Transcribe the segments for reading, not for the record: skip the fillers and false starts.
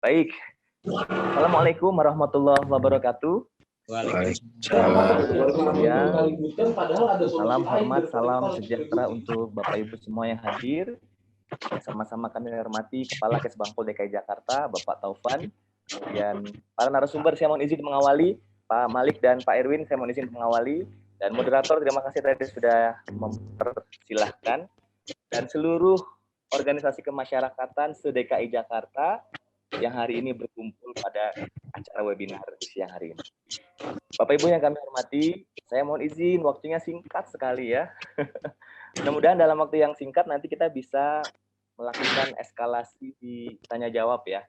Baik. Assalamualaikum warahmatullahi wabarakatuh. Waalaikumsalam. Ya. Salam hormat, salam sejahtera untuk Bapak Ibu semua yang hadir. Sama-sama kami hormati Kepala Kesbangpol DKI Jakarta, Bapak Taufan. Dan para narasumber saya mohon izin mengawali, Pak Malik dan Pak Erwin saya mohon izin mengawali. Dan moderator terima kasih tadi sudah mempersilahkan. Dan seluruh organisasi kemasyarakatan se-DKI Jakarta yang hari ini berkumpul pada acara webinar di siang hari ini. Bapak Ibu yang kami hormati, saya mohon izin waktunya singkat sekali ya. Mudah-mudahan dalam waktu yang singkat nanti kita bisa melakukan eskalasi di tanya jawab ya.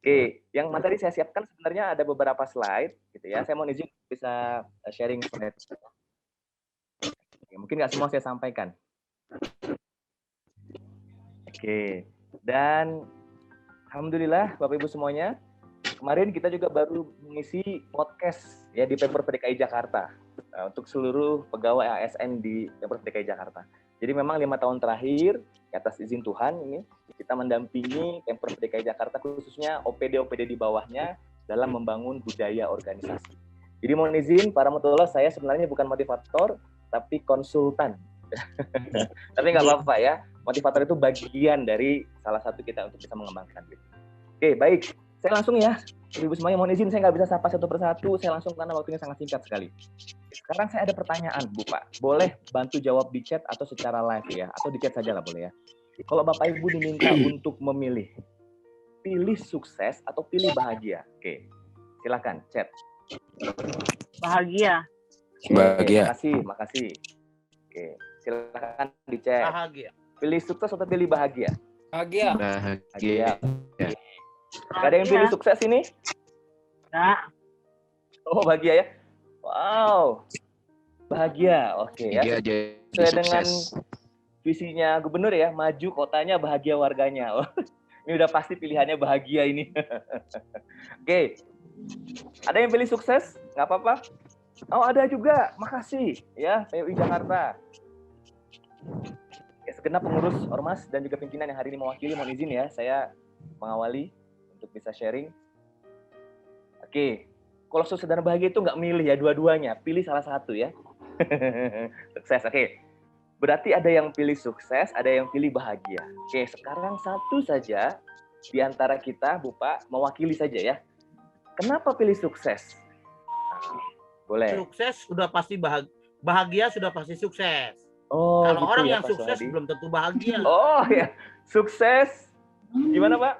Oke, yang materi saya siapkan sebenarnya ada beberapa slide gitu ya. Saya mohon izin bisa sharing slide. Oke, mungkin nggak semua saya sampaikan. Oke, dan alhamdulillah Bapak Ibu semuanya, kemarin kita juga baru mengisi podcast ya di Pemprov DKI Jakarta untuk seluruh pegawai ASN di Pemprov DKI Jakarta. Jadi memang 5 tahun terakhir atas izin Tuhan ini kita mendampingi Pemprov DKI Jakarta khususnya OPD-OPD di bawahnya dalam membangun budaya organisasi. Jadi mohon izin para mutolos, saya sebenarnya bukan motivator tapi konsultan. Tapi nggak apa-apa ya. Motivator itu bagian dari salah satu kita untuk bisa mengembangkan. Oke, baik. Saya langsung ya. Ibu semuanya mohon izin, saya nggak bisa sapa satu persatu. Saya langsung karena waktunya sangat singkat sekali. Sekarang saya ada pertanyaan, Bu Pak. Boleh bantu jawab di chat atau secara live ya? Atau di chat saja lah boleh ya. Kalau Bapak Ibu diminta untuk memilih, pilih sukses atau pilih bahagia? Oke, silakan chat. Bahagia. Bahagia. Makasih. Oke, silakan di chat. Bahagia. Pilih sukses atau pilih bahagia? Bahagia. Gak ada yang pilih sukses ini? Nah. Oh, bahagia ya? Wow. Bahagia, oke ya. Sesuai dengan visinya gubernur ya, maju kotanya bahagia warganya. Oh, ini udah pasti pilihannya bahagia ini. Oke. Ada yang pilih sukses? Nggak apa-apa. Oh, ada juga. Makasih ya, PUI Jakarta. Ya, segenap pengurus ormas dan juga pimpinan yang hari ini mewakili, mohon izin ya, saya mengawali untuk bisa sharing. Oke, kalau sukses dan bahagia itu nggak milih ya dua-duanya, pilih salah satu ya. Sukses, oke. Berarti ada yang pilih sukses, ada yang pilih bahagia. Oke, sekarang satu saja di antara kita, Bu Pak, mewakili saja ya. Kenapa pilih sukses? Boleh. Sukses sudah pasti bahagia sudah pasti sukses. Oh, kalau gitu orang ya, yang Pak sukses Sohadi. belum tentu bahagia. Oh ya, sukses. Gimana Pak?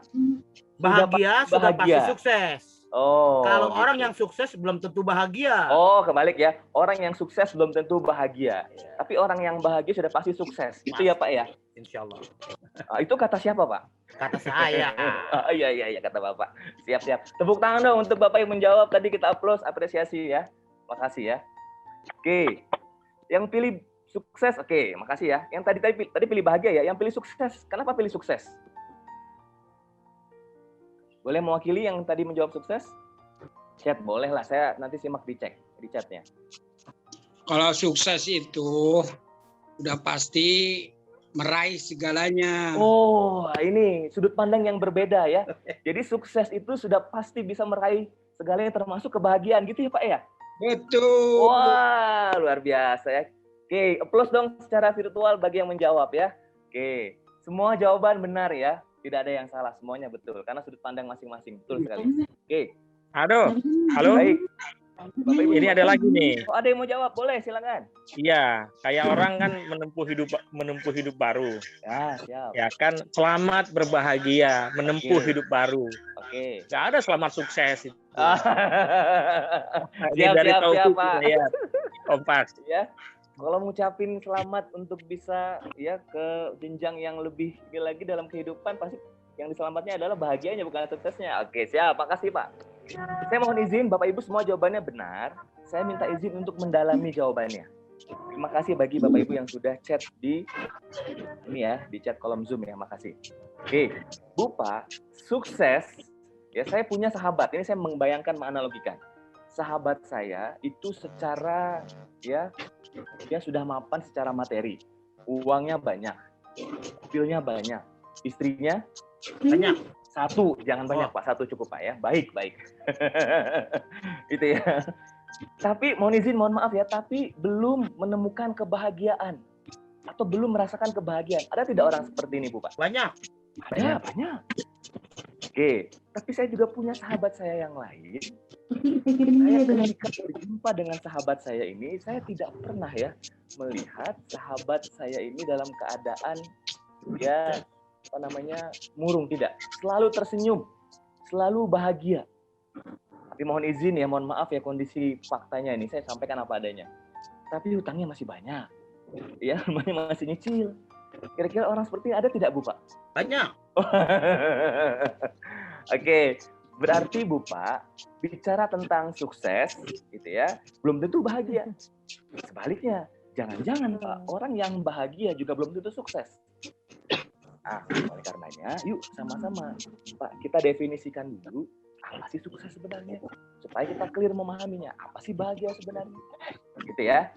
Bahagia sudah pasti sukses. Oh. Kalau gitu. orang yang sukses belum tentu bahagia. Oh, kebalik ya. Orang yang sukses belum tentu bahagia. Ya. Tapi orang yang bahagia sudah pasti sukses. Itu ya Pak ya? Insya Allah. Itu kata siapa Pak? Kata saya. Iya, kata Bapak. Siap. Tepuk tangan dong untuk Bapak yang menjawab. Tadi kita aplaus, apresiasi ya. Makasih ya. Oke. Yang pilih sukses, oke, makasih ya. Yang tadi pilih bahagia ya, yang pilih sukses. Kenapa pilih sukses? Boleh mewakili yang tadi menjawab sukses? Chat boleh lah, saya nanti simak di chatnya. Kalau sukses itu udah pasti meraih segalanya. Oh, ini sudut pandang yang berbeda ya. Jadi sukses itu sudah pasti bisa meraih segalanya termasuk kebahagiaan gitu ya Pak ya? Betul. Wah, luar biasa ya. Oke, applause dong secara virtual bagi yang menjawab ya. Oke, semua jawaban benar ya. Tidak ada yang salah, semuanya betul. Karena sudut pandang masing-masing. Betul sekali. Oke. Halo. Baik. Bapak, Ibu, ini ada lagi nih. Oh, ada yang mau jawab? Boleh, silakan. Iya, kayak orang kan menempuh hidup baru. Ya, siap. Ya kan, selamat berbahagia, menempuh hidup baru. Oke. Nggak ada selamat sukses itu. Siap, Pak. Ya, Kompas. Ya. Kalau ngucapin selamat untuk bisa ya ke jenjang yang lebih tinggi lagi dalam kehidupan, pasti yang diselamatnya adalah bahagianya bukan suksesnya. Oke, siap. Makasih, Pak. Saya mohon izin, Bapak Ibu semua jawabannya benar. Saya minta izin untuk mendalami jawabannya. Terima kasih bagi Bapak Ibu yang sudah chat di ini ya, di chat kolom Zoom ya. Makasih. Oke, Bu Pak, sukses. Ya, saya punya sahabat. Ini saya membayangkan, menganalogikan. Sahabat saya itu secara ya dia sudah mapan secara materi, uangnya banyak, mobilnya banyak, istrinya banyak, 1, jangan banyak Pak, 1 cukup Pak ya. Baik. Itu ya. Tapi mohon maaf ya, tapi belum menemukan kebahagiaan atau belum merasakan kebahagiaan. Ada tidak orang seperti ini Bu Pak? Banyak. Banyak. Oke, tapi saya juga punya sahabat saya yang lain. Saya ketika berjumpa dengan sahabat saya ini, saya tidak pernah ya melihat sahabat saya ini dalam keadaan ya murung, tidak. Selalu tersenyum, selalu bahagia. Tapi mohon izin ya, mohon maaf ya, kondisi faktanya ini saya sampaikan apa adanya. Tapi hutangnya masih banyak. Ya, masih nyicil. Kira-kira orang seperti ini ada tidak Bu Pak? Banyak. Oke, berarti Bu Pak bicara tentang sukses gitu ya, belum tentu bahagia. Sebaliknya, jangan-jangan Pak, orang yang bahagia juga belum tentu sukses. Oleh karenanya, yuk sama-sama Pak kita definisikan dulu apa sih sukses sebenarnya, supaya kita clear memahaminya. Apa sih bahagia sebenarnya? Gitu ya.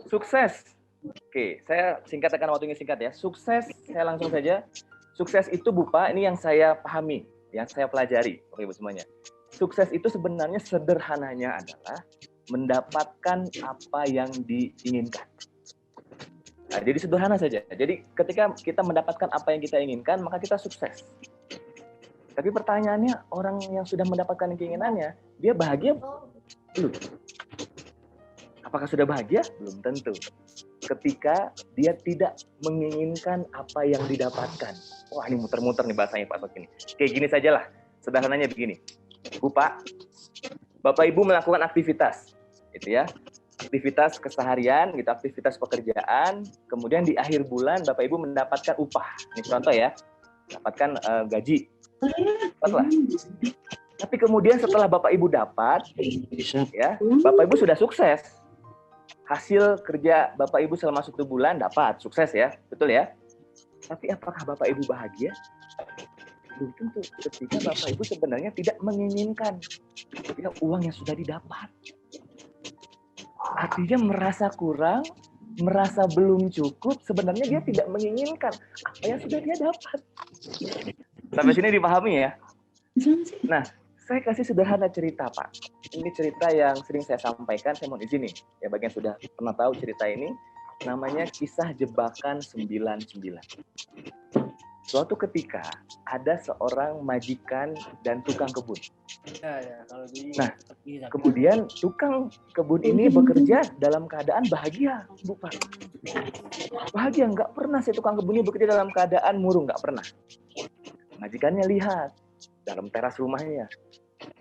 Sukses. Oke, saya singkatkan, waktunya singkat ya. Sukses, saya langsung saja. Sukses itu Bu Pak, ini yang saya pahami, yang saya pelajari, Bapak Ibu semuanya. Sukses itu sebenarnya sederhananya adalah mendapatkan apa yang diinginkan. Nah, jadi sederhana saja. Jadi ketika kita mendapatkan apa yang kita inginkan, maka kita sukses. Tapi pertanyaannya, orang yang sudah mendapatkan keinginannya, dia bahagia belum? Apakah sudah bahagia? Belum tentu. Ketika dia tidak menginginkan apa yang didapatkan. Wah, ini muter-muter nih bahasanya Pak begini. Kayak gini sajalah, sederhananya begini. Bu Pak, Bapak Ibu melakukan aktivitas, gitu ya. Aktivitas keseharian, gitu, aktivitas pekerjaan, kemudian di akhir bulan Bapak Ibu mendapatkan upah. Ini contoh ya, dapatkan gaji. Dapatlah. Tapi kemudian setelah Bapak Ibu dapat, ya, Bapak Ibu sudah sukses. Hasil kerja Bapak Ibu selama 1 bulan dapat, sukses ya, betul ya. Tapi apakah Bapak Ibu bahagia? Belum tentu. Ketika Bapak Ibu sebenarnya tidak menginginkan uang yang sudah didapat. Artinya merasa kurang, merasa belum cukup, sebenarnya dia tidak menginginkan apa yang sudah dia dapat. Sampai sini dipahami ya? Nah, saya kasih sederhana cerita, Pak. Ini cerita yang sering saya sampaikan, saya mohon izin nih. Ya, bagian sudah pernah tahu cerita ini, namanya kisah jebakan 99. Suatu ketika, ada seorang majikan dan tukang kebun. Nah, kemudian tukang kebun ini bekerja dalam keadaan bahagia, Bu Pak. Bahagia, nggak pernah si tukang kebun ini bekerja dalam keadaan murung, nggak pernah. Majikannya lihat dalam teras rumahnya,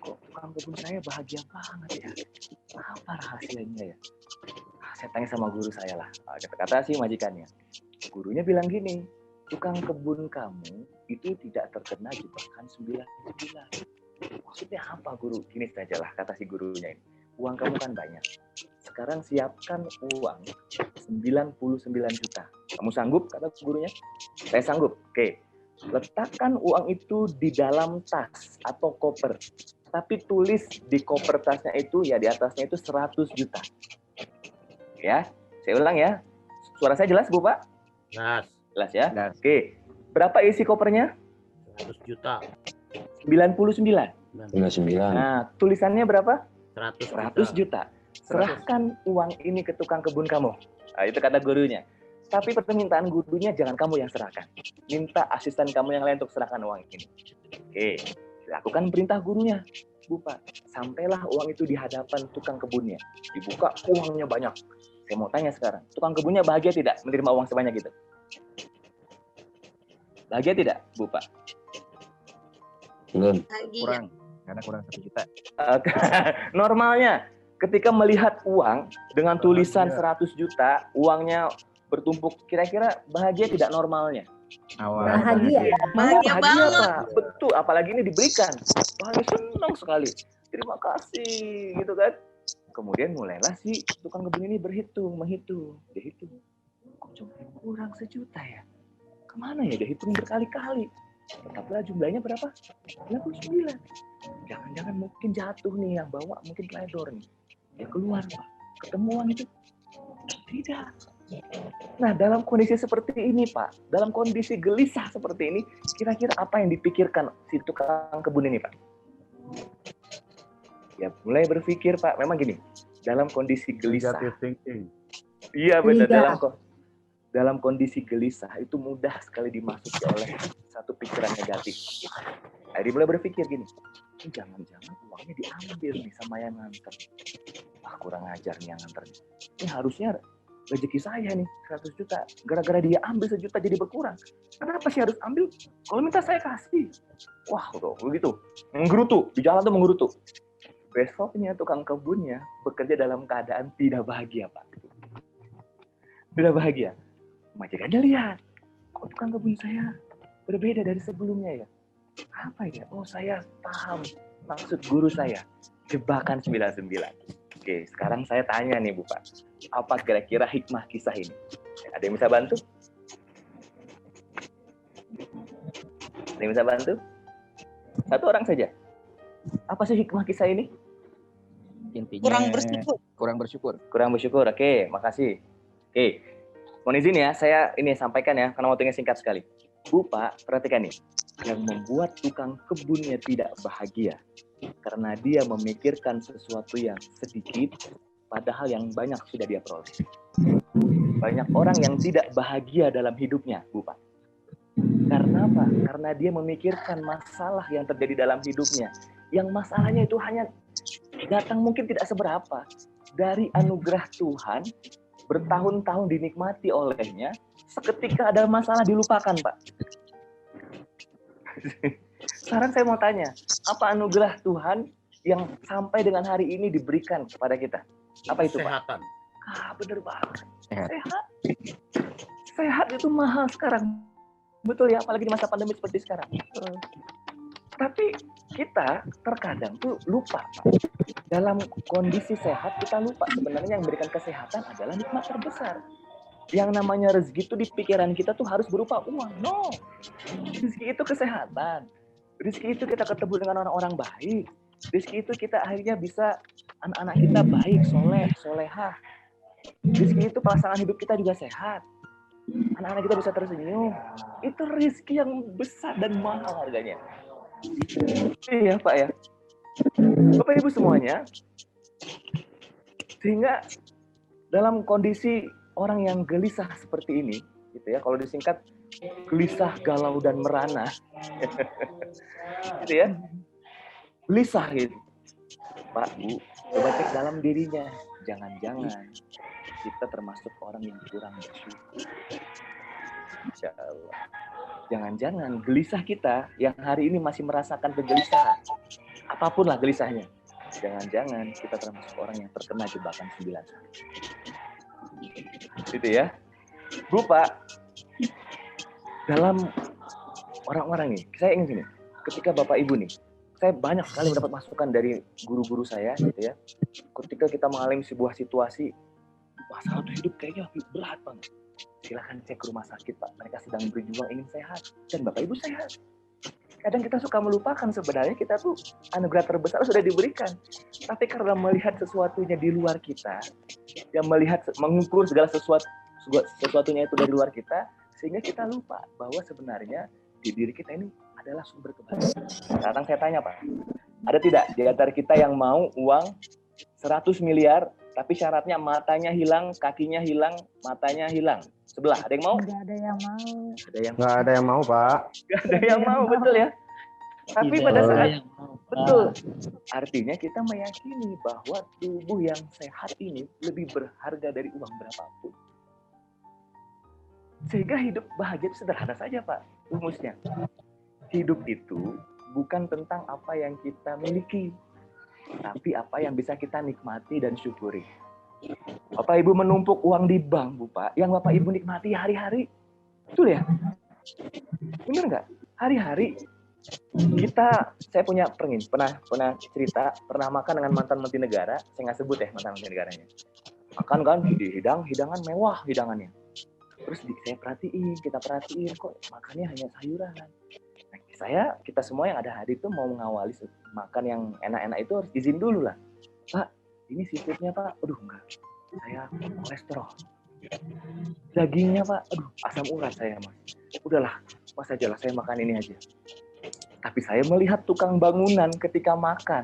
kok tukang kebun saya bahagia banget ya? Apa rahasianya ya? Saya tanya sama guru saya lah. Kata-kata si majikannya. Gurunya bilang gini, tukang kebun kamu itu tidak terkena jebakan 99. Maksudnya apa guru? Gini saja lah kata si gurunya ini. Uang kamu kan banyak. Sekarang siapkan uang 99 juta. Kamu sanggup? Kata gurunya. Saya sanggup. Oke. Letakkan uang itu di dalam tas atau koper. Tapi tulis di koper tasnya itu, ya di atasnya itu 100 juta. Ya, saya ulang ya. Suara saya jelas, Bu Pak? Jelas ya? Jelas. Oke. Berapa isi kopernya? 100 juta. 99. 99. Nah, tulisannya berapa? 100 juta. Serahkan uang ini ke tukang kebun kamu. Nah, itu kata gurunya. Tapi permintaan gurunya jangan kamu yang serahkan. Minta asisten kamu yang lain untuk serahkan uang ini. Oke, lakukan perintah gurunya. Bu Pak, sampailah uang itu di hadapan tukang kebunnya. Dibuka, uangnya banyak. Saya mau tanya sekarang, tukang kebunnya bahagia tidak menerima uang sebanyak itu? Bahagia tidak, Bu Pak? Belum. Kurang, karena kurang 1 juta. Normalnya, ketika melihat uang dengan tulisan 100 juta, uangnya bertumpuk, kira-kira bahagia tidak normalnya? Bahagia. Bahagia Pak. Betul, apalagi ini diberikan. Bahagia, senang sekali. Terima kasih, gitu kan. Kemudian mulailah si tukang kebun ini menghitung. Dia hitung. Kok cuma kurang 1 juta ya? Kemana ya? Dia hitung berkali-kali. Tetaplah jumlahnya berapa? 99. Jangan-jangan mungkin jatuh nih yang bawa, mungkin teledor nih. Dia keluar, Pak. Ketemu uang itu. Tidak. Nah, dalam kondisi seperti ini, Pak, dalam kondisi gelisah seperti ini, kira-kira apa yang dipikirkan si tukang kebun ini, Pak? Ya, mulai berpikir, Pak. Memang gini, dalam kondisi gelisah. Negative thinking. Iya, benar. Gelisah. Dalam kondisi gelisah, itu mudah sekali dimasuki oleh satu pikiran negatif. Nah, dia mulai berpikir gini, jangan-jangan uangnya diambil nih sama yang nganter. Wah, kurang ajar nih yang nganter. Ini harusnya rezeki saya nih 100 juta. Gara-gara dia ambil 1 juta jadi berkurang. Kenapa sih harus ambil? Kalau minta saya kasih. Wah, udah begitu. Menggerutu. Di jalan tuh menggerutu. Besoknya tukang kebunnya bekerja dalam keadaan tidak bahagia, Pak. Tidak bahagia. Majikannya lihat. Kok tukang kebun saya berbeda dari sebelumnya ya? Apa ya? Oh, saya paham maksud guru saya. Jebakan 99. Oke, sekarang saya tanya nih, Bu Pak. Apa kira-kira hikmah kisah ini? Ada yang bisa bantu? Ada yang bisa bantu? Satu orang saja. Apa sih hikmah kisah ini? Intinya Kurang bersyukur. Kurang bersyukur. Oke, makasih. Oke. Mohon izin ya, saya ini sampaikan ya, karena waktunya singkat sekali. Bu Pak, perhatikan nih. Yang membuat tukang kebunnya tidak bahagia karena dia memikirkan sesuatu yang sedikit, padahal yang banyak sudah dia peroleh. Banyak orang yang tidak bahagia dalam hidupnya, Bu Pak. Karena apa? Karena dia memikirkan masalah yang terjadi dalam hidupnya. Yang masalahnya itu hanya datang mungkin tidak seberapa. Dari anugerah Tuhan, bertahun-tahun dinikmati olehnya, seketika ada masalah dilupakan, Pak. Sekarang saya mau tanya, apa anugerah Tuhan yang sampai dengan hari ini diberikan kepada kita? Apa itu, Pak? Kesehatan. Bener banget. Sehat. Sehat itu mahal sekarang. Betul ya, apalagi di masa pandemi seperti sekarang. Tapi kita terkadang tuh lupa, Pak. Dalam kondisi sehat kita lupa sebenarnya yang memberikan kesehatan adalah nikmat terbesar. Yang namanya rezeki itu di pikiran kita tuh harus berupa uang. No. Rezeki itu kesehatan. Rezeki itu kita ketemu dengan orang-orang baik. Rezeki itu kita akhirnya bisa anak-anak kita baik, soleh, solehah. Rezeki itu pasangan hidup kita juga sehat. Anak-anak kita bisa tersenyum. Itu rezeki yang besar dan mahal harganya. Iya, Pak ya. Bapak Ibu semuanya, sehingga dalam kondisi orang yang gelisah seperti ini, gitu ya, kalau disingkat gelisah, galau dan merana, gitu ya, gelisah gitu. Pak, Bu, coba cek dalam dirinya, jangan-jangan kita termasuk orang yang kurang bersyukur. Insya Allah. Jangan-jangan gelisah kita yang hari ini masih merasakan kegelisahan, apapun lah gelisahnya, jangan-jangan kita termasuk orang yang terkena jebakan 9. Gitu ya. Bu Pak, dalam orang-orang nih, saya ingin gini, ketika Bapak Ibu nih, saya banyak sekali mendapat masukan dari guru-guru saya, gitu ya. Ketika kita mengalami sebuah situasi, masalah hidup kayaknya berat banget. Silahkan cek ke rumah sakit, Pak. Mereka sedang berjuang ingin sehat. Dan Bapak Ibu sehat. Kadang kita suka melupakan sebenarnya kita tuh anugerah terbesar sudah diberikan. Tapi karena melihat sesuatunya di luar kita, yang melihat, mengukur segala sesuatunya itu dari luar kita, sehingga kita lupa bahwa sebenarnya di diri kita ini adalah sumber kebahagiaan. Sekarang saya tanya, Pak. Ada tidak di antara kita yang mau uang 100 miliar, tapi syaratnya matanya hilang, kakinya hilang, matanya hilang? Sebelah, ada yang mau? Nggak ada yang mau. Nggak ada yang mau, Pak. Nggak ada yang mau, betul ya? Tapi pada saat, betul. Artinya kita meyakini bahwa tubuh yang sehat ini lebih berharga dari uang berapapun. Sehingga hidup bahagia itu sederhana saja, Pak, rumusnya. Hidup itu bukan tentang apa yang kita miliki, tapi apa yang bisa kita nikmati dan syukuri. Bapak Ibu menumpuk uang di bank, Bu Pak, yang Bapak Ibu nikmati hari-hari. Betul ya? Benar nggak? Hari-hari saya punya pernah cerita, pernah makan dengan mantan menteri negara, saya nggak sebut ya mantan menteri negaranya. Makan kan, hidangan mewah hidangannya. Terus kita perhatiin, kok makannya hanya sayuran. Nah, kita semua yang ada hari itu mau mengawali makan yang enak-enak itu harus izin dulu lah. Pak, ini seafoodnya Pak, aduh enggak, saya kolesterol. Dagingnya Pak, aduh asam urat saya Mas. Udahlah, Mas aja lah saya makan ini aja. Tapi saya melihat tukang bangunan ketika makan,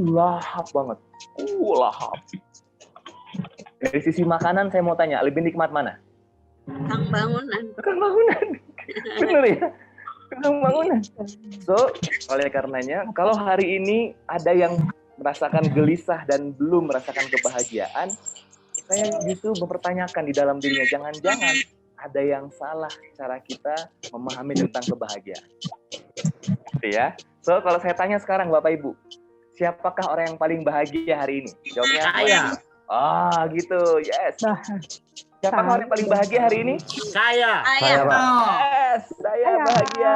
lahap banget. Lahap. Dari sisi makanan saya mau tanya, lebih nikmat mana? Kang bangunan. Tukang bangunan. Bener ya? Tukang bangunan. So, oleh karenanya, kalau hari ini ada yang merasakan gelisah dan belum merasakan kebahagiaan, saya justru mempertanyakan di dalam dirinya, jangan-jangan ada yang salah cara kita memahami tentang kebahagiaan. Gitu ya. So, kalau saya tanya sekarang Bapak Ibu, siapakah orang yang paling bahagia hari ini? Jawabnya Saya. Gitu. Yes. Siapakah orang yang paling bahagia hari ini? Saya. Saya, Pak. Yes, saya bahagia.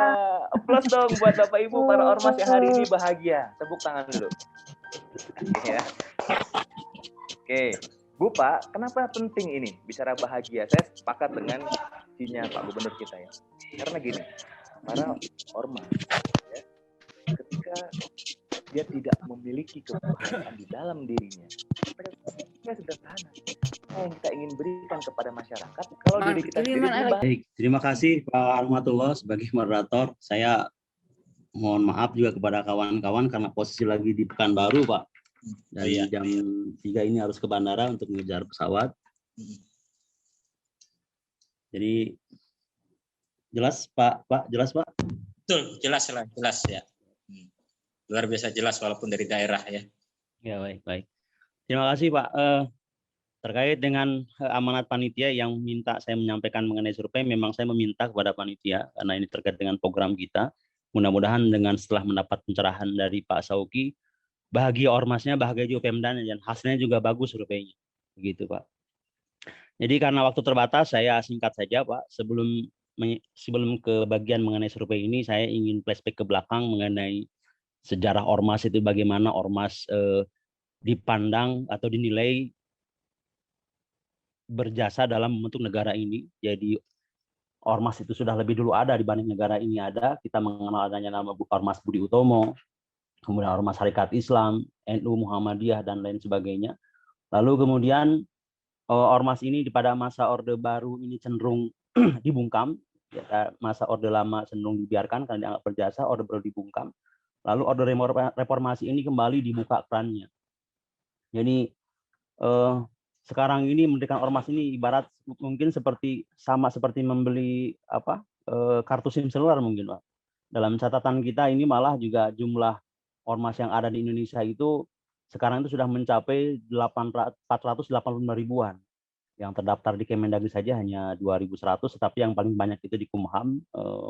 Aplaus dong buat Bapak Ibu para ormas yang hari ini bahagia. Tepuk tangan dulu. Ya. Oke. Bu Pak, kenapa penting ini bicara bahagia? Saya sepakat dengan visinya Pak Gubernur kita ya. Karena gini, para ormas ya, ketika dia tidak memiliki kebahagiaan di dalam dirinya, mereka sederhana. Apa yang kita ingin berikan kepada masyarakat kalau diri kita sendiri bahagia. Baik, terima kasih Pak Armatullah sebagai moderator. Saya mohon maaf juga kepada kawan-kawan karena posisi lagi di Pekanbaru, Pak. Dari jam 3 ini harus ke bandara untuk mengejar pesawat. Jadi jelas Pak, jelas Pak? Betul, jelas ya. Luar biasa jelas walaupun dari daerah ya. Ya, baik. Terima kasih Pak. Terkait dengan amanat panitia yang minta saya menyampaikan mengenai survei, memang saya meminta kepada panitia karena ini terkait dengan program kita. Mudah-mudahan dengan setelah mendapat pencerahan dari Pak Sauki, bahagia ormasnya, bahagia juga Pemdanya, dan hasilnya juga bagus surveinya. Begitu Pak. Jadi karena waktu terbatas, saya singkat saja Pak. Sebelum ke bagian mengenai survei ini, saya ingin flashback ke belakang mengenai sejarah ormas itu, bagaimana ormas dipandang atau dinilai berjasa dalam membentuk negara ini. Jadi ormas itu sudah lebih dulu ada dibanding negara ini ada. Kita mengenal adanya nama Ormas Budi Utomo, kemudian Ormas Syarikat Islam, NU, Muhammadiyah, dan lain sebagainya. Lalu kemudian ormas ini pada masa Orde Baru ini cenderung dibungkam. Ya, masa Orde Lama cenderung dibiarkan karena dianggap berjasa, Orde Baru dibungkam. Lalu Orde Reformasi ini kembali dibuka kerannya. Jadi sekarang ini mendirikan ormas ini ibarat mungkin sama seperti membeli kartu SIM seluler mungkin Pak. Dalam catatan kita ini malah juga jumlah ormas yang ada di Indonesia itu sekarang itu sudah mencapai 485 ribuan. Yang terdaftar di Kemendagri saja hanya 2.100, tetapi yang paling banyak itu di Kumham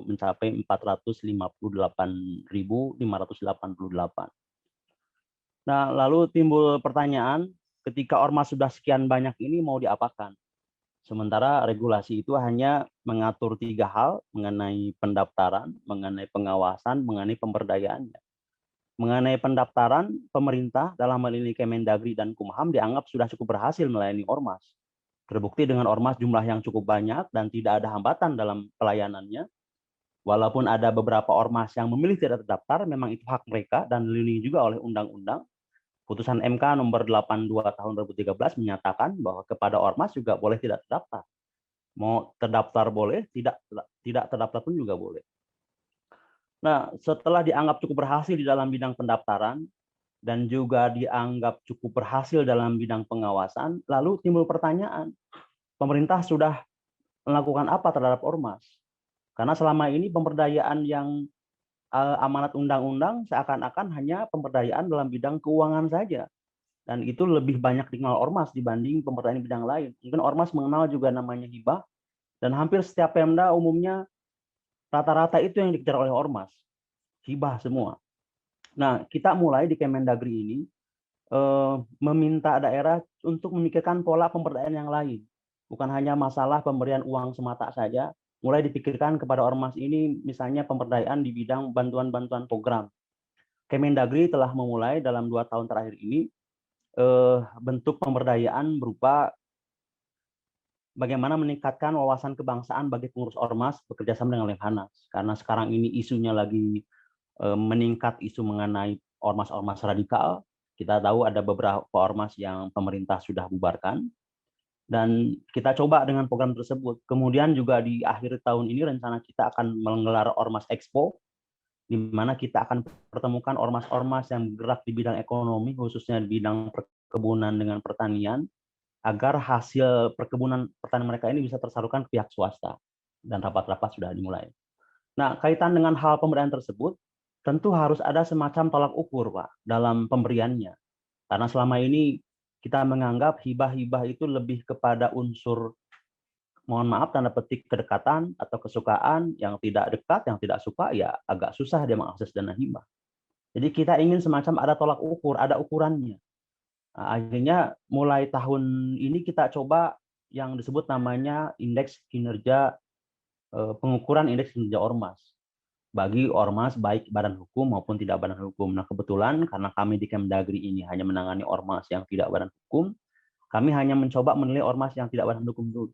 mencapai 458.588. Nah, lalu timbul pertanyaan, ketika ormas sudah sekian banyak ini mau diapakan? Sementara regulasi itu hanya mengatur 3 hal, mengenai pendaftaran, mengenai pengawasan, mengenai pemberdayaannya. Mengenai pendaftaran, pemerintah dalam hal ini Kemendagri dan Kumham dianggap sudah cukup berhasil melayani ormas. Terbukti dengan ormas jumlah yang cukup banyak dan tidak ada hambatan dalam pelayanannya. Walaupun ada beberapa ormas yang memilih tidak terdaftar, memang itu hak mereka dan dilindungi juga oleh undang-undang. Putusan MK nomor 82 tahun 2013 menyatakan bahwa kepada ormas juga boleh tidak terdaftar. Mau terdaftar boleh, tidak terdaftar pun juga boleh. Nah, setelah dianggap cukup berhasil di dalam bidang pendaftaran dan juga dianggap cukup berhasil dalam bidang pengawasan, lalu timbul pertanyaan, pemerintah sudah melakukan apa terhadap ormas? Karena selama ini pemberdayaan yang amanat undang-undang seakan-akan hanya pemberdayaan dalam bidang keuangan saja. Dan itu lebih banyak dikenal ormas dibanding pemberdayaan bidang lain. Mungkin ormas mengenal juga namanya hibah, dan hampir setiap Pemda umumnya rata-rata itu yang dikejar oleh ormas. Hibah semua. Nah, kita mulai di Kemendagri ini meminta daerah untuk memikirkan pola pemberdayaan yang lain. Bukan hanya masalah pemberian uang semata saja, mulai dipikirkan kepada ormas ini misalnya pemberdayaan di bidang bantuan-bantuan program. Kemendagri telah memulai dalam 2 tahun terakhir ini bentuk pemberdayaan berupa bagaimana meningkatkan wawasan kebangsaan bagi pengurus ormas bekerjasama dengan Lemhanas. Karena sekarang ini isunya lagi meningkat, isu mengenai ormas-ormas radikal. Kita tahu ada beberapa ormas yang pemerintah sudah bubarkan. Dan kita coba dengan program tersebut. Kemudian juga di akhir tahun ini rencana kita akan menggelar Ormas Expo, di mana kita akan pertemukan ormas-ormas yang bergerak di bidang ekonomi, khususnya di bidang perkebunan dengan pertanian, agar hasil perkebunan pertanian mereka ini bisa tersalurkan ke pihak swasta. Dan rapat-rapat sudah dimulai. Nah, kaitan dengan hal pemberian tersebut, tentu harus ada semacam tolak ukur, Pak, dalam pemberiannya. Karena selama ini kita menganggap hibah-hibah itu lebih kepada unsur, mohon maaf, tanda petik kedekatan atau kesukaan. Yang tidak dekat, yang tidak suka, ya agak susah dia mengakses dana hibah. Jadi kita ingin semacam ada tolak ukur, ada ukurannya. Nah, akhirnya mulai tahun ini kita coba yang disebut namanya indeks kinerja, pengukuran indeks kinerja ormas. Bagi ormas baik badan hukum maupun tidak badan hukum. Nah, kebetulan karena kami di Kemdagri ini hanya menangani ormas yang tidak badan hukum, kami hanya mencoba menilai ormas yang tidak badan hukum dulu.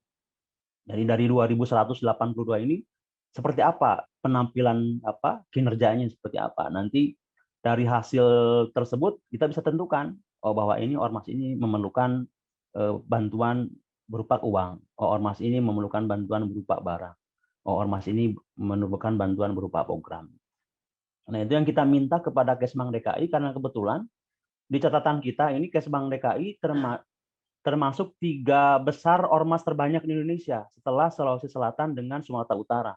Jadi dari 2182 ini seperti apa penampilan, kinerjanya seperti apa. Nanti dari hasil tersebut kita bisa tentukan bahwa ini ormas ini memerlukan bantuan berupa uang, ormas ini memerlukan bantuan berupa barang, ormas ini memerlukan bantuan berupa program. Nah, itu yang kita minta kepada Kesbang DKI, karena kebetulan di catatan kita ini Kesbang DKI termasuk 3 besar ormas terbanyak di Indonesia setelah Sulawesi Selatan dengan Sumatera Utara.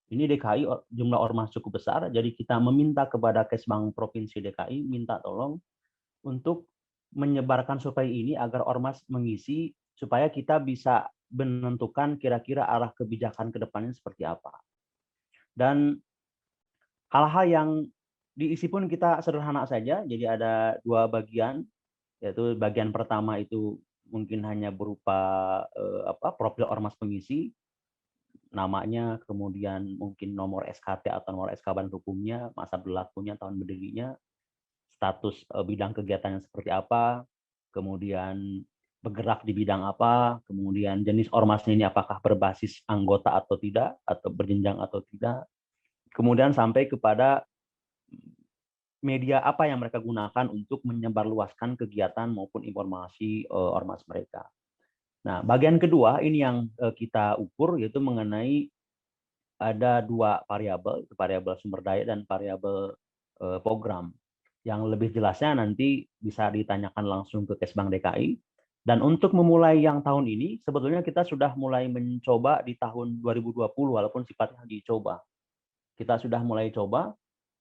Ini DKI jumlah ormas cukup besar, jadi kita meminta kepada Kesbang Provinsi DKI, minta tolong untuk menyebarkan survei ini agar ormas mengisi, supaya kita bisa menentukan kira-kira arah kebijakan ke depannya seperti apa. Dan hal-hal yang diisi pun kita sederhana saja, jadi ada 2 bagian, yaitu bagian pertama itu mungkin hanya berupa profil ormas pengisi, namanya, kemudian mungkin nomor SKT atau nomor SK badan hukumnya, masa berlakunya, tahun berdirinya, status bidang kegiatannya seperti apa, kemudian bergerak di bidang apa, kemudian jenis ormasnya ini apakah berbasis anggota atau tidak, atau berjenjang atau tidak, kemudian sampai kepada media apa yang mereka gunakan untuk menyebarluaskan kegiatan maupun informasi ormas mereka. Nah, bagian kedua ini yang kita ukur, yaitu mengenai ada 2 variabel, variabel sumber daya dan variabel program. Yang lebih jelasnya nanti bisa ditanyakan langsung ke Kesbang DKI. Dan untuk memulai yang tahun ini, sebetulnya kita sudah mulai mencoba di tahun 2020, walaupun sifatnya dicoba. Kita sudah mulai coba.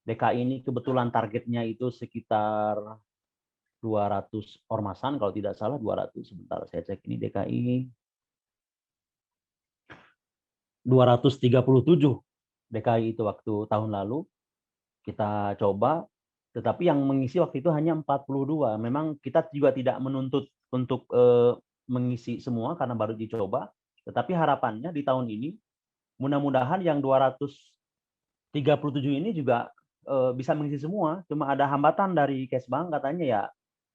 DKI ini kebetulan targetnya itu sekitar 200 ormasan, kalau tidak salah 200. Sebentar saya cek ini DKI. 237 DKI itu waktu tahun lalu kita coba, tetapi yang mengisi waktu itu hanya 42. Memang kita juga tidak menuntut untuk mengisi semua karena baru dicoba, tetapi harapannya di tahun ini mudah-mudahan yang 237 ini juga bisa mengisi semua. Cuma ada hambatan dari Kesbang, katanya ya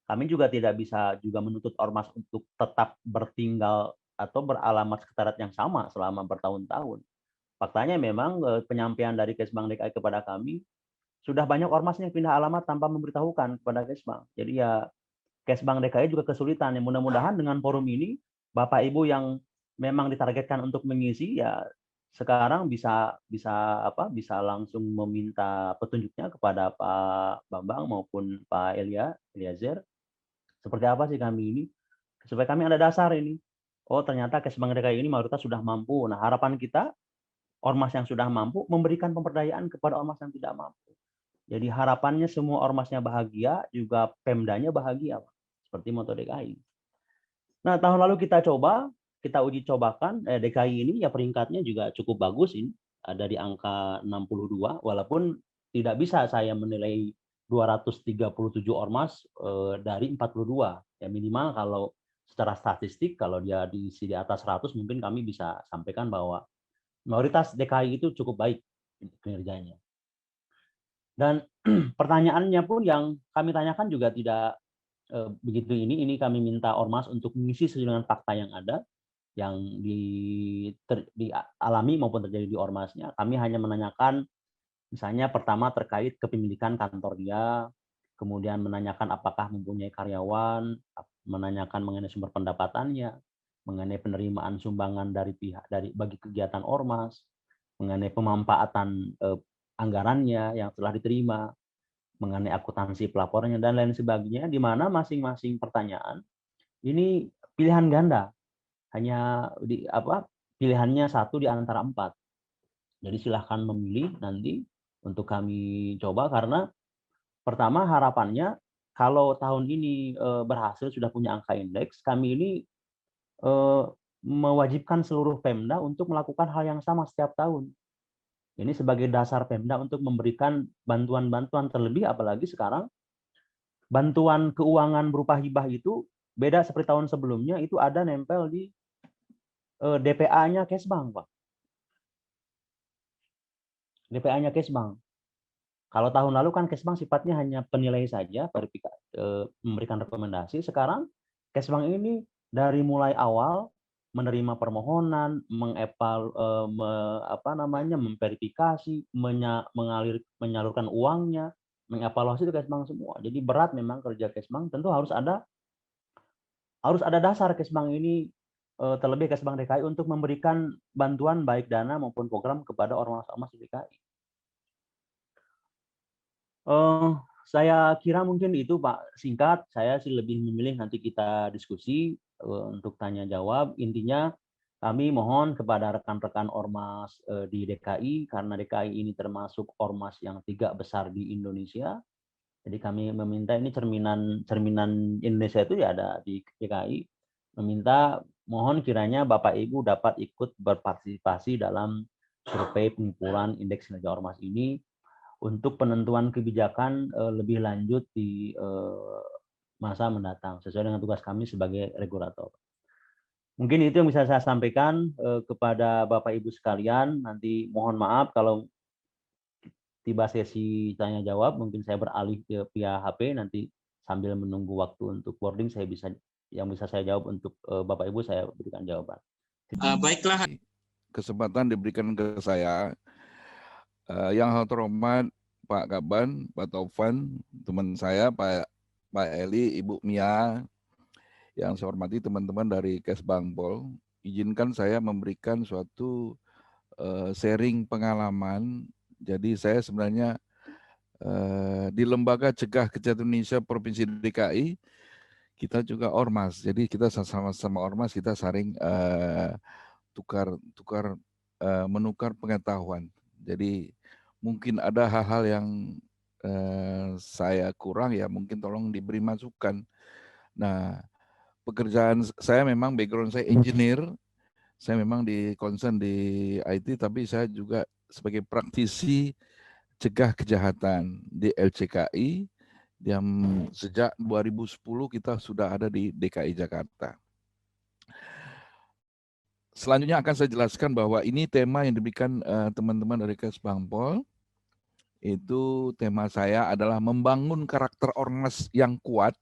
kami juga tidak bisa juga menuntut ormas untuk tetap bertinggal atau beralamat sekretariat yang sama selama bertahun-tahun. Faktanya memang penyampaian dari Kesbang DKI kepada kami, sudah banyak ormas yang pindah alamat tanpa memberitahukan kepada Kesbang. Jadi ya Kesbang DKI juga kesulitan. Ya, mudah-mudahan dengan forum ini Bapak Ibu yang memang ditargetkan untuk mengisi, ya sekarang bisa langsung meminta petunjuknya kepada Pak Bambang maupun Pak Eliezer. Seperti apa sih kami ini? Supaya kami ada dasar ini. Oh, ternyata Kesbang DKI ini mayoritas sudah mampu. Nah, harapan kita ormas yang sudah mampu memberikan pemberdayaan kepada ormas yang tidak mampu. Jadi harapannya semua ormasnya bahagia, juga Pemdanya bahagia, Pak. Seperti moto DKI. Nah, tahun lalu kita uji cobakan, DKI ini ya peringkatnya juga cukup bagus ini, ada di angka 62, walaupun tidak bisa saya menilai 237 ormas dari 42. Ya minimal kalau secara statistik, kalau dia diisi di atas 100, mungkin kami bisa sampaikan bahwa mayoritas DKI itu cukup baik kinerjanya. Dan pertanyaannya pun yang kami tanyakan juga tidak begitu ini kami minta ormas untuk mengisi sesuai dengan fakta yang ada, yang dialami maupun terjadi di ormasnya. Kami hanya menanyakan, misalnya pertama terkait kepemilikan kantor dia, kemudian menanyakan apakah mempunyai karyawan, menanyakan mengenai sumber pendapatannya, mengenai penerimaan sumbangan dari bagi kegiatan ormas, mengenai pemanfaatan anggarannya yang telah diterima, mengenai akuntansi pelaporannya dan lain sebagainya, di mana masing-masing pertanyaan ini pilihan ganda, hanya pilihannya satu di antara 4. Jadi silahkan memilih nanti untuk kami coba, karena pertama harapannya kalau tahun ini berhasil sudah punya angka indeks, kami ini mewajibkan seluruh Pemda untuk melakukan hal yang sama setiap tahun. Ini sebagai dasar Pemda untuk memberikan bantuan-bantuan, terlebih apalagi sekarang bantuan keuangan berupa hibah itu beda seperti tahun sebelumnya, itu ada nempel di DPA-nya Kesbang, Pak. DPA-nya Kesbang. Kalau tahun lalu kan Kesbang sifatnya hanya penilai saja, memberikan rekomendasi. Sekarang Kesbang ini dari mulai awal menerima permohonan, memverifikasi, menyalurkan uangnya, mengevaluasi itu Kesbang semua. Jadi berat memang kerja Kesbang. Tentu harus ada dasar Kesbang ini, terlebih Kesbang DKI untuk memberikan bantuan baik dana maupun program kepada ormas-ormas di DKI. Saya kira mungkin itu Pak, singkat. Saya sih lebih memilih nanti kita diskusi untuk tanya jawab. Intinya kami mohon kepada rekan-rekan ormas di DKI, karena DKI ini termasuk ormas yang 3 besar di Indonesia. Jadi kami meminta, ini cerminan Indonesia itu ya ada di DKI, meminta mohon kiranya Bapak Ibu dapat ikut berpartisipasi dalam survei pengumpulan indeks kinerja ormas ini untuk penentuan kebijakan lebih lanjut di masa mendatang sesuai dengan tugas kami sebagai regulator. Mungkin itu yang bisa saya sampaikan kepada Bapak Ibu sekalian. Nanti mohon maaf kalau tiba sesi tanya jawab, mungkin saya beralih ke via HP, nanti sambil menunggu waktu untuk boarding saya bisa saya jawab untuk Bapak Ibu, saya berikan jawaban. Baiklah. Kesempatan diberikan ke saya. Yang terhormat Pak Kaban, Pak Taufan, teman saya Pak Eli, Ibu Mia, yang saya hormati teman-teman dari Kesbangpol, izinkan saya memberikan suatu sharing pengalaman. Jadi saya sebenarnya di Lembaga Cegah Kejahatan Indonesia Provinsi DKI, kita juga ormas. Jadi kita sama-sama ormas, kita saling menukar pengetahuan. Jadi mungkin ada hal-hal yang saya kurang, ya mungkin tolong diberi masukan. Nah, pekerjaan saya memang background saya engineer, saya memang di concern di IT, tapi saya juga sebagai praktisi cegah kejahatan di LCKI, yang sejak 2010 kita sudah ada di DKI Jakarta. Selanjutnya akan saya jelaskan bahwa ini tema yang diberikan teman-teman dari Kesbangpol. Itu tema saya adalah membangun karakter ormas yang kuat,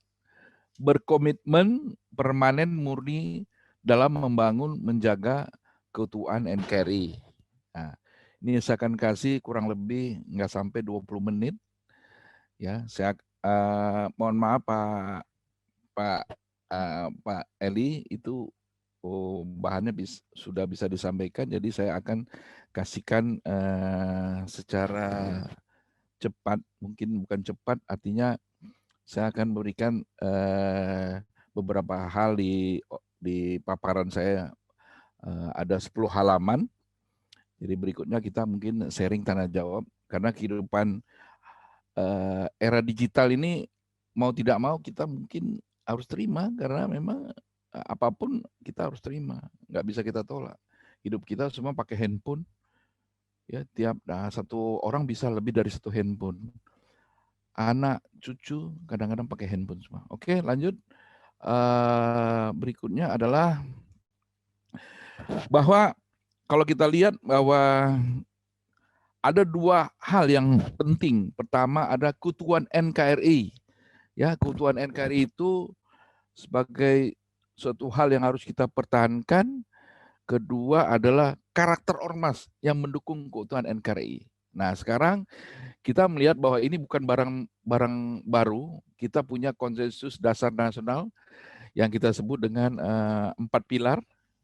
berkomitmen permanen murni dalam membangun, menjaga keutuhan NKRI. Nah, ini saya akan kasih kurang lebih nggak sampai 20 menit. Ya, saya mohon maaf Pak Eli, itu bahannya sudah bisa disampaikan, jadi saya akan kasihkan secara cepat, mungkin bukan cepat, artinya saya akan berikan beberapa hal di paparan saya, ada 10 halaman. Jadi berikutnya kita mungkin sharing tanya jawab, karena kehidupan era digital ini mau tidak mau kita mungkin harus terima, karena memang apapun kita harus terima, nggak bisa kita tolak. Hidup kita semua pakai handphone, ya satu orang bisa lebih dari 1 handphone. Anak, cucu kadang-kadang pakai handphone semua. Oke, lanjut. Berikutnya adalah bahwa kalau kita lihat bahwa ada 2 hal yang penting. Pertama ada keutuhan NKRI. Ya, keutuhan NKRI itu sebagai suatu hal yang harus kita pertahankan. Kedua adalah karakter ormas yang mendukung keutuhan NKRI. Nah, sekarang kita melihat bahwa ini bukan barang baru. Kita punya konsensus dasar nasional yang kita sebut dengan 4 pilar.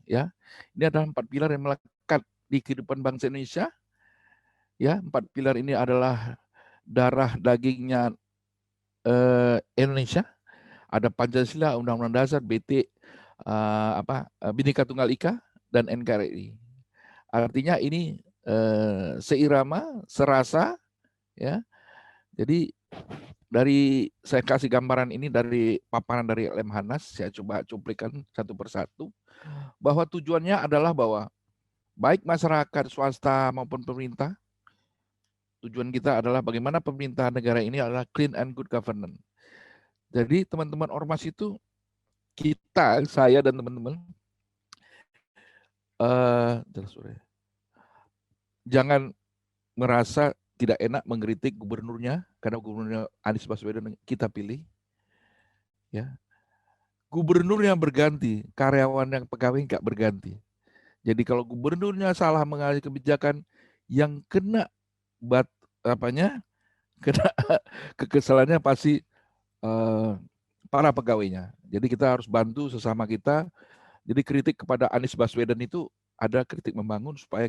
Ya, ini adalah 4 pilar yang melekat di kehidupan bangsa Indonesia. Ya, 4 pilar ini adalah darah dagingnya Indonesia. Ada Pancasila, Undang-Undang Dasar, Bhinneka Tunggal Ika, dan NKRI. Artinya ini seirama, serasa, ya. Jadi saya kasih gambaran ini dari paparan dari Lemhanas, saya coba cuplikan satu persatu, bahwa tujuannya adalah bahwa baik masyarakat swasta maupun pemerintah, tujuan kita adalah bagaimana pemerintahan negara ini adalah clean and good governance. Jadi teman-teman ormas itu, saya dan teman-teman, jangan merasa tidak enak mengkritik gubernurnya, karena gubernurnya Anies Baswedan kita pilih. Ya, gubernurnya berganti, karyawan yang pegawai nggak berganti. Jadi kalau gubernurnya salah mengambil kebijakan, yang kena kena kekesalannya pasti para pegawainya. Jadi kita harus bantu sesama kita. Jadi kritik kepada Anies Baswedan itu ada kritik membangun supaya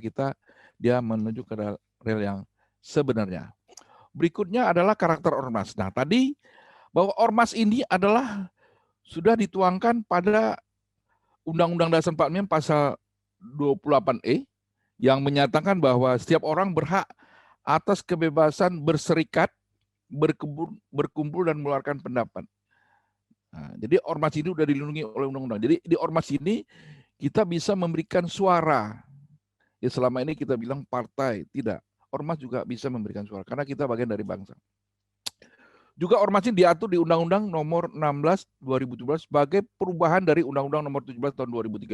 dia menuju ke rel yang sebenarnya. Berikutnya adalah karakter ormas. Nah, tadi bahwa ormas ini adalah sudah dituangkan pada Undang-Undang Dasar 45 pasal 28E yang menyatakan bahwa setiap orang berhak atas kebebasan berserikat, berkumpul dan mengeluarkan pendapat. Nah, jadi ormas ini sudah dilindungi oleh undang-undang. Jadi di ormas ini kita bisa memberikan suara. Ya, selama ini kita bilang partai, tidak. Ormas juga bisa memberikan suara karena kita bagian dari bangsa. Juga ormas ini diatur di Undang-Undang Nomor 16 2017 sebagai perubahan dari Undang-Undang Nomor 17 tahun 2013.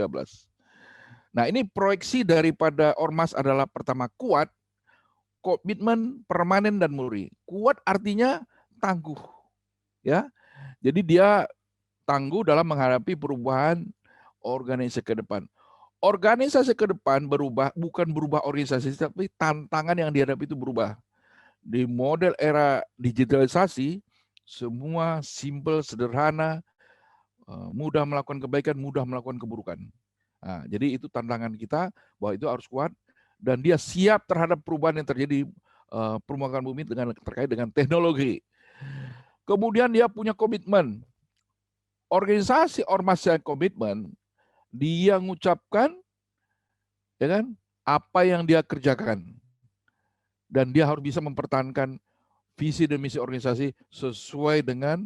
Nah, ini proyeksi daripada ormas adalah pertama kuat, komitmen, permanen dan muri. Kuat artinya tangguh. Ya. Jadi dia tangguh dalam menghadapi perubahan organisasi ke depan. Organisasi ke depan bukan berubah organisasi, tapi tantangan yang dihadapi itu berubah. Di model era digitalisasi, semua simple, sederhana, mudah melakukan kebaikan, mudah melakukan keburukan. Nah, jadi itu tantangan kita, bahwa itu harus kuat, dan dia siap terhadap perubahan yang terjadi permukaan bumi terkait dengan teknologi. Kemudian dia punya komitmen. Organisasi ormas yang komitmen, dia mengucapkan, ya kan, apa yang dia kerjakan. Dan dia harus bisa mempertahankan visi dan misi organisasi sesuai dengan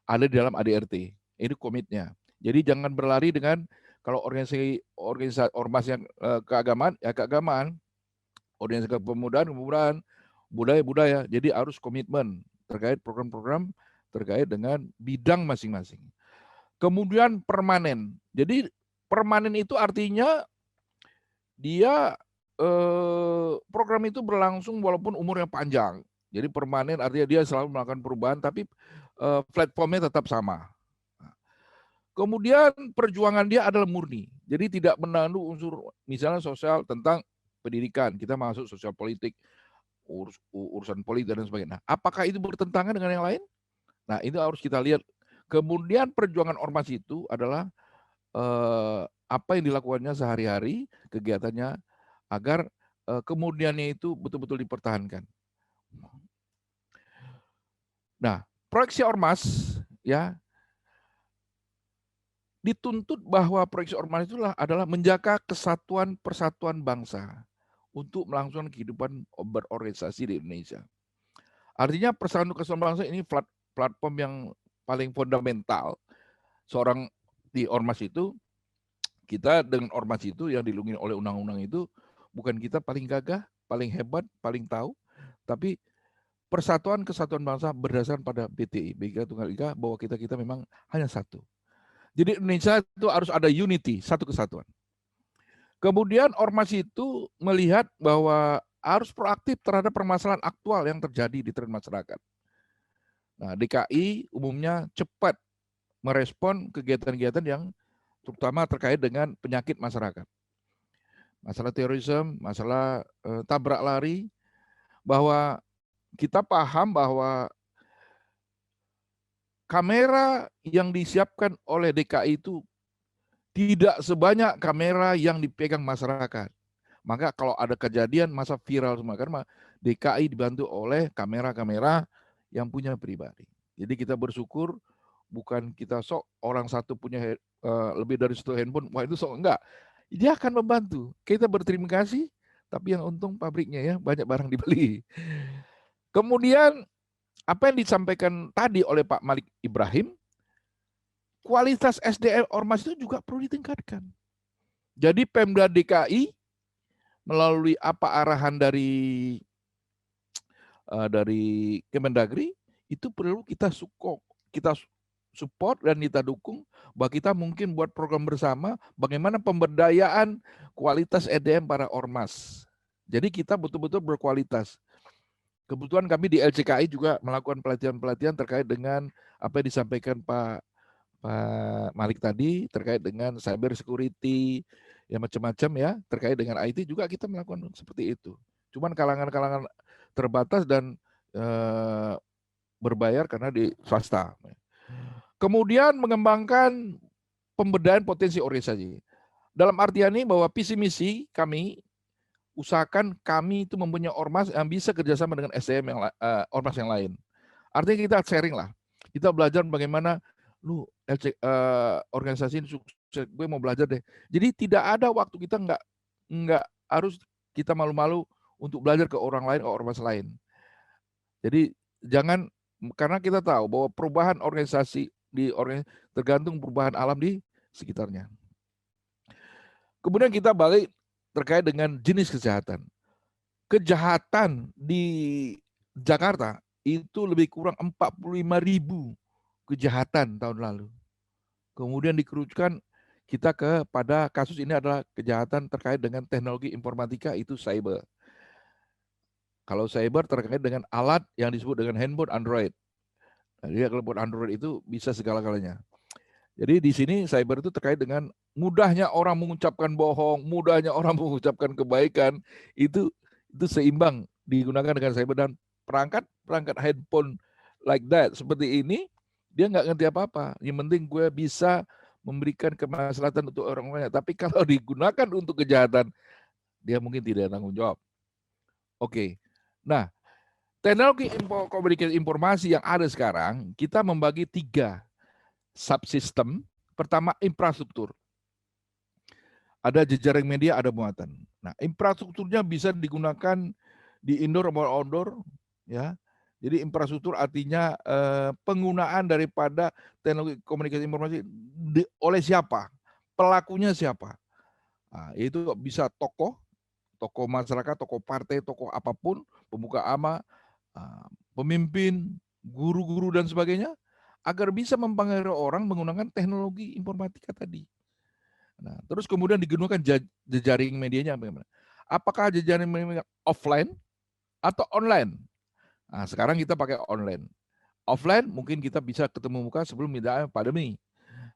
ada di dalam ADRT. Ini komitnya. Jadi jangan berlari dengan kalau organisasi ormas yang keagamaan, ya keagamaan, organisasi kepemudaan, budaya. Jadi harus komitmen terkait program-program terkait dengan bidang masing-masing. Kemudian permanen. Jadi permanen itu artinya dia program itu berlangsung walaupun umurnya panjang. Jadi permanen artinya dia selalu melakukan perubahan, tapi platformnya tetap sama. Kemudian perjuangan dia adalah murni. Jadi tidak menandu unsur misalnya sosial tentang pendidikan. Kita masuk sosial politik, urusan politik dan sebagainya. Nah, apakah itu bertentangan dengan yang lain? Nah, itu harus kita lihat. Kemudian perjuangan ormas itu adalah apa yang dilakukannya sehari-hari, kegiatannya, agar kemudiannya itu betul-betul dipertahankan. Nah, proyeksi ormas ya dituntut bahwa proyeksi ormas itulah adalah menjaga kesatuan persatuan bangsa untuk melangsungkan kehidupan berorganisasi di Indonesia. Artinya persatuan kesatuan bangsa ini platform yang paling fundamental. Seorang di ormas itu, kita dengan ormas itu yang dilindungi oleh undang-undang itu, bukan kita paling gagah, paling hebat, paling tahu, tapi persatuan kesatuan bangsa berdasarkan pada BTI, Bhinneka Tunggal Ika, bahwa kita memang hanya satu. Jadi Indonesia itu harus ada unity, satu kesatuan. Kemudian ormas itu melihat bahwa harus proaktif terhadap permasalahan aktual yang terjadi di tren masyarakat. Nah, DKI umumnya cepat merespon kegiatan-kegiatan yang terutama terkait dengan penyakit masyarakat. Masalah terorisme, masalah tabrak lari, bahwa kita paham bahwa kamera yang disiapkan oleh DKI itu tidak sebanyak kamera yang dipegang masyarakat. Maka kalau ada kejadian masa viral semua, karena DKI dibantu oleh kamera-kamera yang punya pribadi. Jadi kita bersyukur, bukan kita sok orang satu punya lebih dari 1 handphone, wah itu sok, enggak. Dia akan membantu. Kita berterima kasih, tapi yang untung pabriknya ya, banyak barang dibeli. Kemudian apa yang disampaikan tadi oleh Pak Malik Ibrahim, kualitas SDM Ormas itu juga perlu ditingkatkan. Jadi Pemda DKI melalui apa arahan dari Kemendagri itu perlu kita support dan kita dukung, bahwa kita mungkin buat program bersama bagaimana pemberdayaan kualitas SDM para ormas. Jadi kita betul-betul berkualitas. Kebetulan kami di LCKI juga melakukan pelatihan-pelatihan terkait dengan apa yang disampaikan Pak Malik tadi terkait dengan cyber security, ya macam-macam ya, terkait dengan IT juga kita melakukan seperti itu. Cuman kalangan-kalangan terbatas dan berbayar karena di swasta. Kemudian mengembangkan pemberdayaan potensi organisasi. Dalam artian ini bahwa visi misi kami usahakan kami itu mempunyai ormas yang bisa kerjasama dengan SDM yang ormas yang lain. Artinya kita sharing lah. Kita belajar bagaimana lu organisasi ini sukses, gue mau belajar deh. Jadi tidak ada waktu kita nggak harus kita malu-malu untuk belajar ke orang lain, ke ormas lain. Jadi jangan, karena kita tahu bahwa perubahan organisasi tergantung perubahan alam di sekitarnya. Kemudian kita balik terkait dengan jenis kejahatan. Kejahatan di Jakarta itu lebih kurang 45.000 kejahatan tahun lalu. Kemudian dikerucutkan kita kepada kasus ini adalah kejahatan terkait dengan teknologi informatika, itu cyber. Kalau cyber terkait dengan alat yang disebut dengan handphone Android. Jadi handphone Android itu bisa segala-galanya. Jadi di sini cyber itu terkait dengan mudahnya orang mengucapkan bohong, mudahnya orang mengucapkan kebaikan, itu seimbang digunakan dengan cyber. Dan perangkat handphone like that seperti ini dia nggak ngerti apa-apa. Yang penting gue bisa memberikan kemaslahatan untuk orang lain. Tapi kalau digunakan untuk kejahatan, dia mungkin tidak tanggung jawab. Oke. Nah, teknologi komunikasi informasi yang ada sekarang kita membagi 3 subsistem. Pertama, infrastruktur. Ada jejaring media, ada muatan. Nah, infrastrukturnya bisa digunakan di indoor maupun outdoor, ya. Jadi infrastruktur artinya penggunaan daripada teknologi komunikasi informasi oleh siapa? Pelakunya siapa? Nah, itu bisa tokoh masyarakat, tokoh partai, tokoh apapun, pemuka agama, pemimpin, guru-guru dan sebagainya, agar bisa mempengaruhi orang menggunakan teknologi informatika tadi. Nah, terus kemudian digunakan jejaring medianya bagaimana? Apakah jejaring media offline atau online? Nah, sekarang kita pakai online. Offline mungkin kita bisa ketemu muka sebelum pandemi.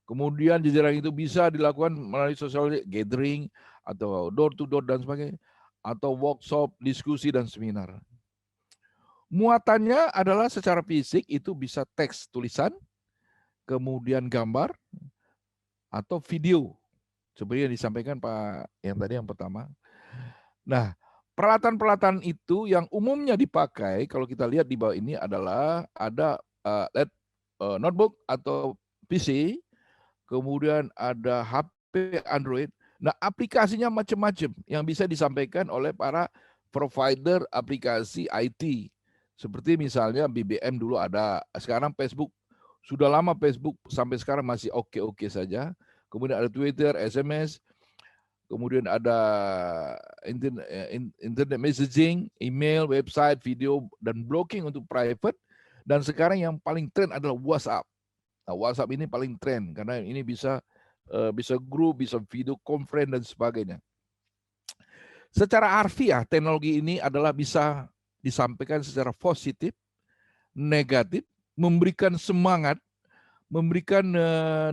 Kemudian jejaring itu bisa dilakukan melalui social gathering atau door to door dan sebagainya, atau workshop, diskusi dan seminar. Muatannya adalah secara fisik itu bisa teks tulisan, kemudian gambar, atau video. Seperti yang disampaikan Pak yang tadi yang pertama. Nah, peralatan-peralatan itu yang umumnya dipakai, kalau kita lihat di bawah ini adalah ada notebook atau PC, kemudian ada HP Android. Nah, aplikasinya macam-macam yang bisa disampaikan oleh para provider aplikasi IT. Seperti misalnya BBM dulu ada, sekarang Facebook, sudah lama Facebook sampai sekarang masih oke-oke saja. Kemudian ada Twitter, SMS, kemudian ada internet messaging, email, website, video, dan blocking untuk private. Dan sekarang yang paling tren adalah WhatsApp. Nah, WhatsApp ini paling tren karena ini bisa grup, bisa video conference dan sebagainya. Secara harfiah, teknologi ini adalah bisa disampaikan secara positif, negatif, memberikan semangat, memberikan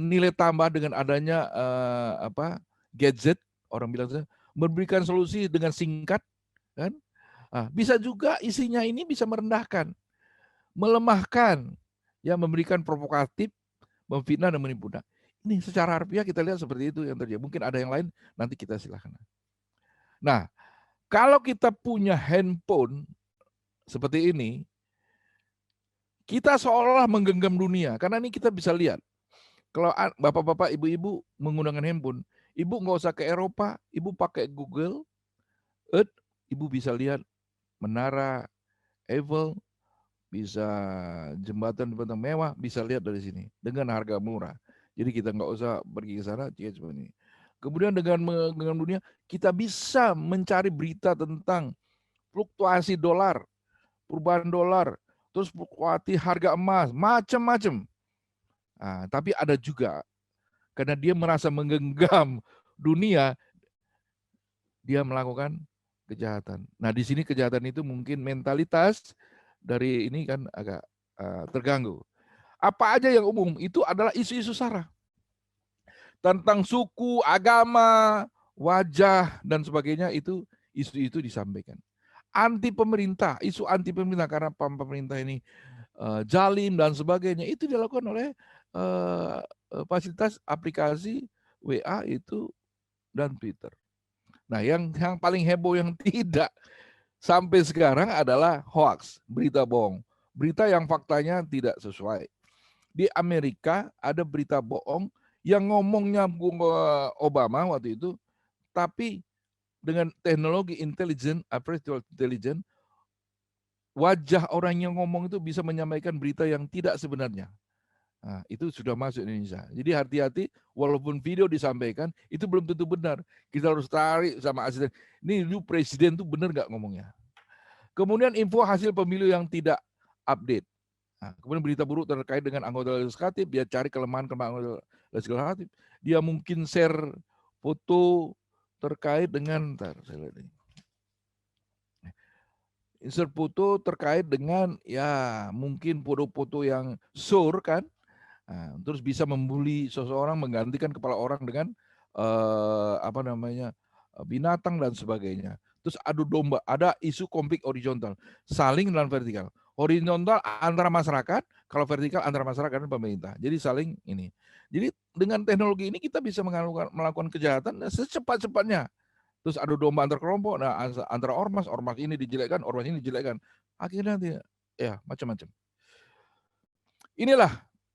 nilai tambah dengan adanya gadget, orang bilang memberikan solusi dengan singkat, kan? Nah, bisa juga isinya ini bisa merendahkan, melemahkan, ya memberikan provokatif, memfitnah dan menipu. Nah, ini secara harfiah kita lihat seperti itu yang terjadi. Mungkin ada yang lain, nanti kita silakan. Nah, kalau kita punya handphone seperti ini, kita seolah menggenggam dunia. Karena ini kita bisa lihat. Kalau bapak-bapak, ibu-ibu menggunakan handphone, ibu nggak usah ke Eropa, ibu pakai Google Earth, ibu bisa lihat menara Eiffel, bisa jembatan mewah, bisa lihat dari sini dengan harga murah. Jadi kita nggak usah pergi ke sana, seperti ini. Kemudian dengan menggenggam dunia, kita bisa mencari berita tentang fluktuasi dolar, perubahan dolar, terus fluktuasi harga emas, macam-macam. Nah, tapi ada juga karena dia merasa menggenggam dunia, dia melakukan kejahatan. Nah, di sini kejahatan itu mungkin mentalitas dari ini kan agak terganggu. Apa aja yang umum itu adalah isu-isu sara tentang suku, agama, wajah dan sebagainya, itu isu-isu disampaikan. Anti pemerintah, isu anti pemerintah karena pemerintah ini jalim dan sebagainya, itu dilakukan oleh fasilitas aplikasi WA itu dan Twitter. Nah, yang paling heboh yang tidak sampai sekarang adalah hoax, berita bohong, berita yang faktanya tidak sesuai. Di Amerika ada berita bohong yang ngomongnya Obama waktu itu, tapi dengan teknologi intelijen, artificial intelligence, wajah orang yang ngomong itu bisa menyampaikan berita yang tidak sebenarnya. Nah, itu sudah masuk Indonesia. Jadi hati-hati, walaupun video disampaikan, itu belum tentu benar. Kita harus tarik sama asisten. Ini lu presiden tuh benar nggak ngomongnya. Kemudian info hasil pemilu yang tidak update. Nah, kemudian berita buruk terkait dengan anggota legislatif, dia cari kelemahan-kelemahan anggota legislatif. Dia mungkin share foto terkait dengan, saya lihat ini. Insert foto terkait dengan ya mungkin foto-foto yang sur kan. Nah, terus bisa membuli seseorang, menggantikan kepala orang dengan binatang dan sebagainya. Terus adu domba, ada isu konflik horizontal, saling dan vertikal. Horizontal antara masyarakat, kalau vertikal antara masyarakat dan pemerintah. Jadi saling ini. Jadi dengan teknologi ini kita bisa melakukan kejahatan secepat-cepatnya. Terus adu domba antar kelompok, nah antara ormas ini dijelekkan, ormas ini dijelekkan. Akhirnya nanti ya macam-macam. Inilah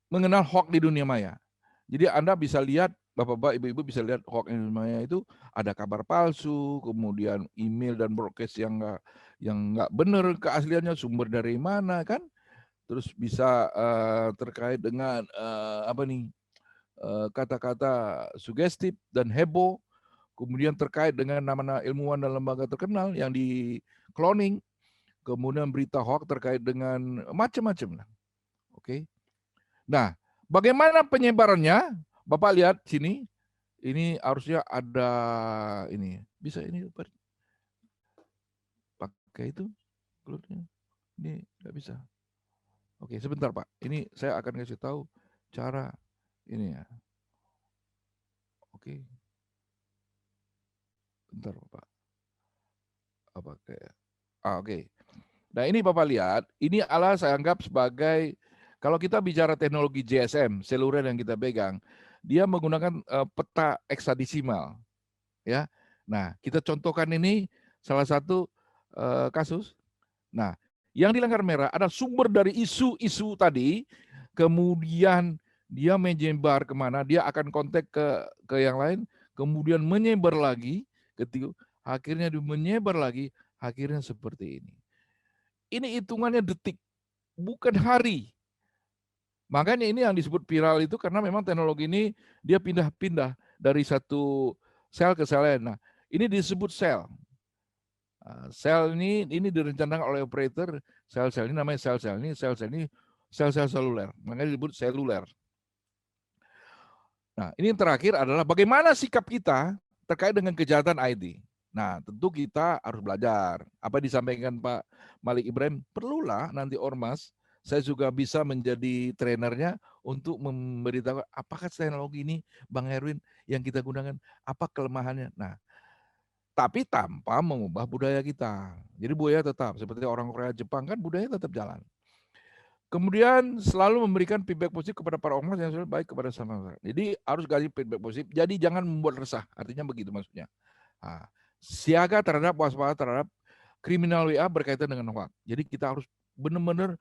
mengenal hoax di dunia maya. Jadi Anda bisa lihat, Bapak-bapak, Ibu-ibu bisa lihat hoax di dunia maya itu ada kabar palsu, kemudian email dan broadcast yang nggak benar keasliannya, sumber dari mana kan? Terus bisa terkait dengan kata-kata sugestif dan heboh, kemudian terkait dengan nama-nama ilmuwan dan lembaga terkenal yang di cloning, kemudian berita hoax terkait dengan macam-macam. Oke. Nah, bagaimana penyebarannya? Bapak lihat sini, ini harusnya ada ini. Bisa ini pakai itu? Ini nggak bisa. Oke, sebentar Pak. Ini saya akan kasih tahu cara ini ya. Oke. Bentar Pak. Apa kayak? Oke. Nah, ini Bapak lihat, ini adalah saya anggap sebagai, kalau kita bicara teknologi GSM, seluler yang kita pegang, dia menggunakan peta heksadesimal. Ya. Nah, kita contohkan ini salah satu kasus. Nah, yang di lingkar merah ada sumber dari isu-isu tadi, kemudian dia menyebar kemana, dia akan kontak ke yang lain, kemudian menyebar lagi, akhirnya dia menyebar lagi, akhirnya seperti ini. Ini hitungannya detik, bukan hari. Makanya ini yang disebut viral itu karena memang teknologi ini dia pindah-pindah dari satu sel ke sel lain. Nah, ini disebut sel. Sel ini direncanakan oleh operator, sel-sel ini namanya sel-sel ini, sel-sel seluler. Makanya disebut seluler. Nah, ini yang terakhir adalah bagaimana sikap kita terkait dengan kejahatan IT. Nah, tentu kita harus belajar. Apa disampaikan Pak Malik Ibrahim, perlulah nanti ormas, saya juga bisa menjadi trainernya untuk memberitahu apakah teknologi ini, Bang Erwin, yang kita gunakan, apa kelemahannya. Nah, tapi tanpa mengubah budaya kita. Jadi budaya tetap, seperti orang Korea, Jepang kan budaya tetap jalan. Kemudian selalu memberikan feedback positif kepada para ormas yang sudah baik kepada sama. Jadi harus gali feedback positif. Jadi jangan membuat resah. Artinya begitu maksudnya. Nah, siaga terhadap waspada terhadap kriminal WA berkaitan dengan hoax. Jadi kita harus benar-benar